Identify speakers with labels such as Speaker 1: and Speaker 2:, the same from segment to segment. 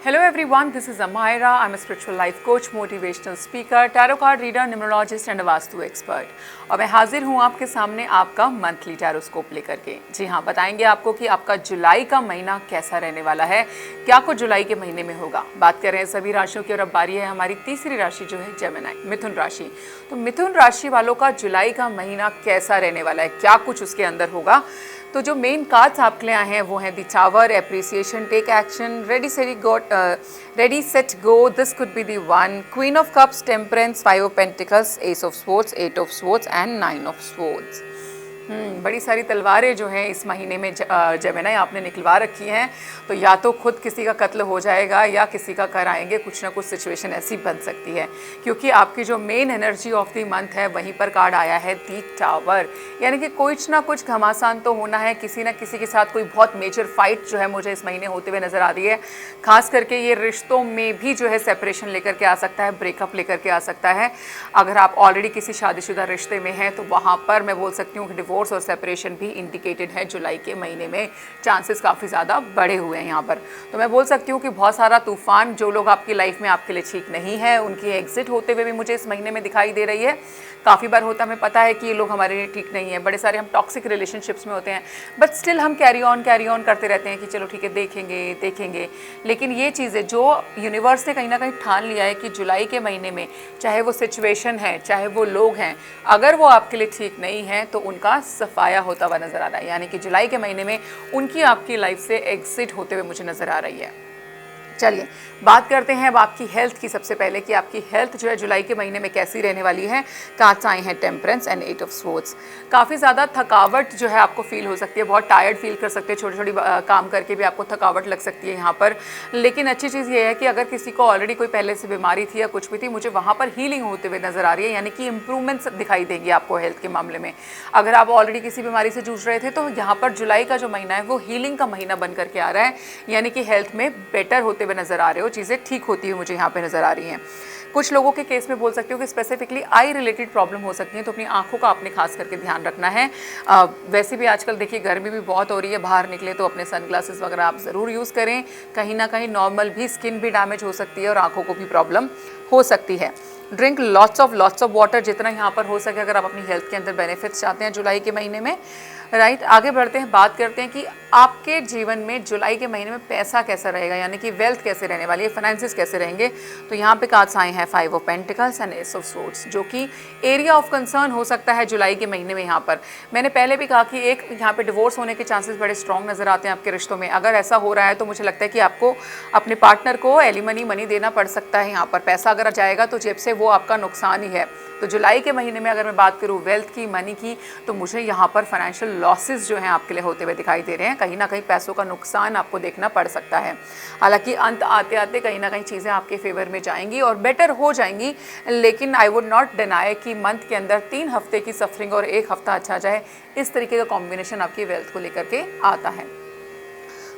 Speaker 1: Hello everyone, this is Amira. I'm a spiritual life coach, motivational speaker, tarot card reader, numerologist and a vastu expert. और मैं हाजिर हूँ आपके सामने आपका मंथली टैरोस्कोप लेकर के। जी हाँ, बताएंगे आपको कि आपका जुलाई का महीना कैसा रहने वाला है, क्या कुछ जुलाई के महीने में होगा। बात कर रहे हैं सभी राशियों की और अब बारी है हमारी तीसरी राशि जो है जेमिनी, मिथुन राशि। तो मिथुन राशि वालों का जुलाई का महीना कैसा रहने वाला है, क्या कुछ उसके अंदर होगा। तो जो मेन कार्ड्स आपके लिए आए हैं वो हैं the tower, appreciation, take action, ready set go, this could be the one, queen of cups, temperance, 5 of pentacles, ace of swords, 8 of swords and 9 of swords. बड़ी सारी तलवारें जो हैं इस महीने में जेमिनी आपने निकलवा रखी हैं। तो या तो खुद किसी का कत्ल हो जाएगा या किसी का कराएंगे, कुछ ना कुछ सिचुएशन ऐसी बन सकती है, क्योंकि आपकी जो main energy of the month है वहीं पर कार्ड आया है दी टावर। यानी कि कुछ ना कुछ घमासान तो होना है, किसी ना किसी के साथ कोई बहुत मेजर फाइट जो है मुझे इस महीने होते हुए नज़र आ रही है। खास करके ये रिश्तों में भी जो है सेपरेशन लेकर के आ सकता है, ब्रेकअप लेकर के आ सकता है। अगर आप ऑलरेडी किसी शादीशुदा रिश्ते में हैं तो वहाँ पर मैं बोल सकती हूँ कि डिवोर्स और सेपरेशन भी इंडिकेटेड है जुलाई के महीने में, चांसेस काफ़ी ज़्यादा बढ़े हुए हैं यहाँ पर। तो मैं बोल सकती हूँ कि बहुत सारा तूफान जो लोग आपकी लाइफ में आपके लिए ठीक नहीं है उनकी एग्जिट होते हुए भी मुझे इस महीने में दिखाई दे रही है। काफ़ी बार होता हमें पता है कि ये लोग हमारे लिए ठीक नहीं है, बड़े सारे हम टॉक्सिक रिलेशनशिप्स में होते हैं, बट स्टिल हम कैरी ऑन करते रहते हैं कि चलो ठीक है देखेंगे। लेकिन ये चीज़ें जो यूनिवर्स ने कहीं ना कहीं ठान लिया है कि जुलाई के महीने में चाहे वो सिचुएशन है चाहे वो लोग हैं, अगर वो आपके लिए ठीक नहीं है तो उनका सफाया होता हुआ नज़र आ रहा है। यानी कि जुलाई के महीने में उनकी आपकी लाइफ से एग्जिट होते हुए मुझे नज़र आ रही है। चलिए बात करते हैं अब आपकी हेल्थ की सबसे पहले कि आपकी हेल्थ जो है जुलाई के महीने में कैसी रहने वाली है। कार्ड्स आए हैं टेम्परेंस एंड 8 ऑफ स्वॉर्ड्स। काफ़ी ज़्यादा थकावट जो है आपको फील हो सकती है, बहुत टायर्ड फील कर सकते हैं, छोटी काम करके भी आपको थकावट लग सकती है यहाँ पर। लेकिन अच्छी चीज़ ये है कि अगर किसी को ऑलरेडी कोई पहले से बीमारी थी या कुछ भी थी, मुझे वहाँ पर हीलिंग होते हुए नज़र आ रही है, यानी कि इंप्रूवमेंट्स दिखाई देंगी आपको हेल्थ के मामले में। अगर आप ऑलरेडी किसी बीमारी से जूझ रहे थे तो यहाँ पर जुलाई का जो महीना है वो हीलिंग का महीना बन करके आ रहा है, यानी कि हेल्थ में बेटर होते हुए नज़र आ रहे हो, चीज़ें ठीक होती हुई मुझे यहाँ पे नज़र आ रही हैं। कुछ लोगों के केस में बोल सकती हूँ कि स्पेसिफिकली आई रिलेटेड प्रॉब्लम हो सकती है, तो अपनी आंखों का आपने खास करके ध्यान रखना है। वैसे भी आजकल देखिए गर्मी भी बहुत हो रही है, बाहर निकले तो अपने सनग्लासेस वगैरह आप ज़रूर यूज़ करें। कहीं ना कहीं नॉर्मल भी स्किन भी डैमेज हो सकती है और आंखों को भी प्रॉब्लम हो सकती है। ड्रिंक लॉट्स ऑफ वाटर, जितना यहाँ पर हो सके अगर आप अपनी हेल्थ के अंदर बेनिफिट्स चाहते हैं जुलाई के महीने में। राइट, आगे बढ़ते हैं, बात करते हैं कि आपके जीवन में जुलाई के महीने में पैसा कैसा रहेगा, यानी कि वेल्थ कैसे रहने वाली है, फाइनेंसेस कैसे रहेंगे। तो यहाँ पे कार्ड्स आए हैं 5 of pentacles and S of swords, जो कि एरिया ऑफ कंसर्न हो सकता है जुलाई के महीने में। यहाँ पर मैंने पहले भी कहा कि एक यहाँ पे डिवोर्स होने के चांसेस बड़े स्ट्रॉन्ग नज़र आते हैं आपके रिश्तों में। अगर ऐसा हो रहा है तो मुझे लगता है कि आपको अपने पार्टनर को एलिमनी मनी देना पड़ सकता है। यहाँ पर पैसा अगर जाएगा तो जेब से वो आपका नुकसान ही है। तो जुलाई के महीने में अगर मैं बात करूँ वेल्थ की, मनी की, तो मुझे यहाँ पर फाइनेंशियल लॉसेस जो हैं आपके लिए होते हुए दिखाई दे रहे हैं। कहीं ना कहीं पैसों का नुकसान आपको देखना पड़ सकता है। हालांकि अंत आते आते कहीं ना कहीं चीज़ें आपके फेवर में जाएंगी और बेटर हो जाएंगी, लेकिन आई वुड नॉट डिनाई कि मंथ के अंदर 3 हफ्ते की सफरिंग और 1 हफ्ता अच्छा जाए, इस तरीके का कॉम्बिनेशन आपकी वेल्थ को लेकर के आता है।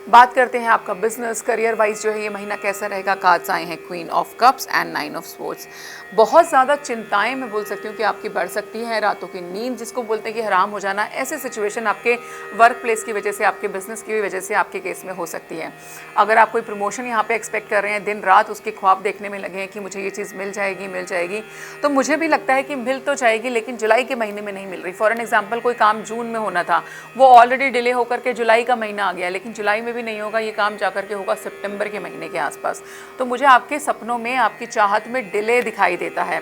Speaker 1: बात करते हैं आपका बिजनेस करियर वाइज जो है ये महीना कैसा रहेगा। कार्ड्स आए हैं queen of cups and 9 of swords. बहुत ज़्यादा चिंताएं मैं बोल सकती हूँ कि आपकी बढ़ सकती है। रातों की नींद जिसको बोलते हैं कि हराम हो जाना, ऐसे सिचुएशन आपके वर्क प्लेस की वजह से, आपके बिजनेस की वजह से आपके केस में हो सकती है। अगर आप कोई प्रमोशन यहाँ पे एक्सपेक्ट कर रहे हैं, दिन रात उसके ख्वाब देखने में लगे हैं कि मुझे ये चीज़ मिल जाएगी, तो मुझे भी लगता है कि मिल तो जाएगी, लेकिन जुलाई के महीने में नहीं मिल रही। फॉर एन एग्जाम्पल, कोई काम जून में होना था, वो ऑलरेडी डिले होकर के जुलाई का महीना आ गया, लेकिन जुलाई में भी नहीं होगा, ये काम जाकर के होगा सितंबर के महीने के आसपास। तो मुझे आपके सपनों में, आपकी चाहत में डिले दिखाई देता है।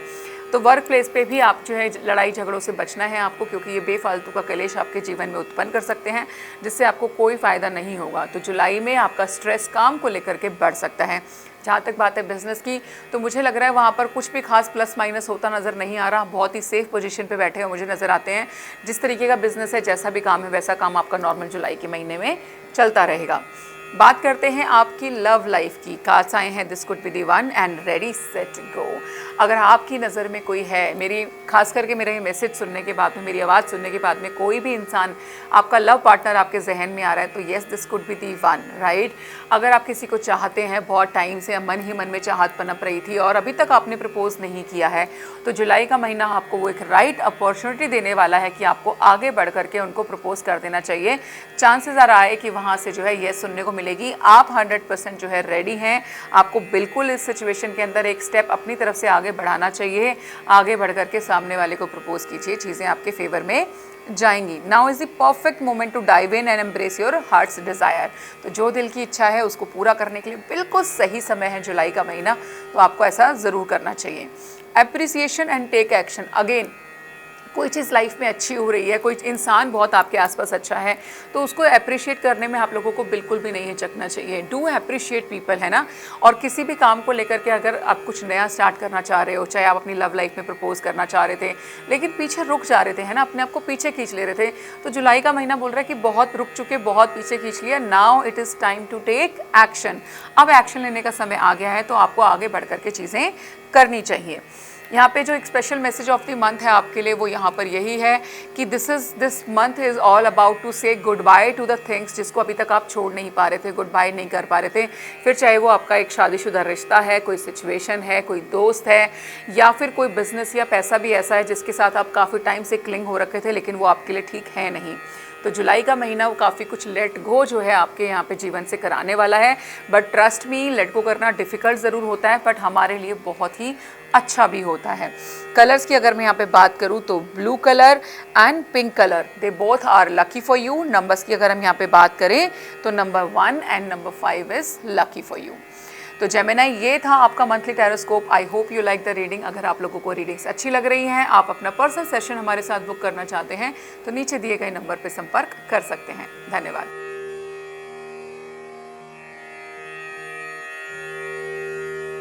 Speaker 1: तो वर्क प्लेस पे भी आप जो है लड़ाई झगड़ों से बचना है आपको, क्योंकि ये बेफालतू का कलेश आपके जीवन में उत्पन्न कर सकते हैं जिससे आपको कोई फ़ायदा नहीं होगा। तो जुलाई में आपका स्ट्रेस काम को लेकर के बढ़ सकता है। जहाँ तक बात है बिज़नेस की, तो मुझे लग रहा है वहाँ पर कुछ भी खास प्लस माइनस होता नज़र नहीं आ रहा। बहुत ही सेफ पोजीशन पे बैठे हुए मुझे नज़र आते हैं। जिस तरीके का बिज़नेस है, जैसा भी काम है, वैसा काम आपका नॉर्मल जुलाई के महीने में चलता रहेगा। बात करते हैं आपकी लव लाइफ की। कार्ड्स आए हैं this could be the one and ready set गो। अगर आपकी नज़र में कोई है, मेरी खास करके मेरा ये मैसेज सुनने के बाद में, मेरी आवाज़ सुनने के बाद में कोई भी इंसान, आपका लव पार्टनर आपके जहन में आ रहा है, तो yes this could be the one, right. अगर आप किसी को चाहते हैं, बहुत टाइम से मन ही मन में चाहत पनप रही थी और अभी तक आपने प्रपोज नहीं किया है, तो जुलाई का महीना आपको वो एक राइट अपॉर्चुनिटी देने वाला है कि आपको आगे बढ़ करके उनको प्रपोज कर देना चाहिए। चांसेस आ रहा है कि वहाँ से जो है येस सुनने को मिलेगी। आप 100% जो है रेडी हैं। आपको बिल्कुल इस सिचुएशन के अंदर एक स्टेप अपनी तरफ से आगे बढ़ाना चाहिए। आगे बढ़ करके सामने वाले को प्रपोज कीजिए, चीज़ें आपके फेवर में जाएंगी। Now is the perfect moment to dive in and embrace your heart's desire. तो जो दिल की इच्छा है उसको पूरा करने के लिए बिल्कुल सही समय है जुलाई का महीना, तो आपको ऐसा ज़रूर करना चाहिए। Appreciation and take action. Again, कोई चीज़ लाइफ में अच्छी हो रही है, कोई इंसान बहुत आपके आसपास अच्छा है, तो उसको अप्रिशिएट करने में आप लोगों को बिल्कुल भी नहीं हिचकना चाहिए। डू अप्रिशिएट पीपल, है ना। और किसी भी काम को लेकर के अगर आप कुछ नया स्टार्ट करना चाह रहे हो, चाहे आप अपनी लव लाइफ में प्रपोज करना चाह रहे थे लेकिन पीछे रुक जा रहे थे, है ना, अपने आप को पीछे खींच ले रहे थे, तो जुलाई का महीना बोल रहा है कि बहुत रुक चुके, बहुत पीछे खींच लिया, now it is time to take action. अब एक्शन लेने का समय आ गया है, तो आपको आगे बढ़ करके चीज़ें करनी चाहिए। यहाँ पे जो एक special message of the month है आपके लिए, वो यहाँ पर यही है कि this month is all about to say goodbye to the things जिसको अभी तक आप छोड़ नहीं पा रहे थे, गुड बाय नहीं कर पा रहे थे। फिर चाहे वो आपका एक शादीशुदा रिश्ता है, कोई सिचुएशन है, कोई दोस्त है, या फिर कोई बिजनेस या पैसा भी ऐसा है जिसके साथ आप काफ़ी टाइम से क्लिंग हो रखे थे लेकिन वो आपके लिए ठीक है नहीं। तो जुलाई का महीना वो काफ़ी कुछ लेट गो जो है आपके यहाँ पे जीवन से कराने वाला है। But trust me, let go करना डिफ़िकल्ट ज़रूर होता है, बट हमारे लिए बहुत ही अच्छा भी होता है। कलर्स की अगर मैं यहाँ पे बात करूँ तो blue colour and pink colour, they both are lucky for you. Numbers की अगर हम यहाँ पे बात करें तो number 1 and number 5 is lucky for you. तो जेमिनी, ये था आपका monthly tarotscope. I hope you like the reading. अगर आप लोगों को रीडिंग्स अच्छी लग रही हैं, आप अपना पर्सनल सेशन हमारे साथ बुक करना चाहते हैं, तो नीचे दिए गए नंबर पर संपर्क कर सकते हैं। धन्यवाद।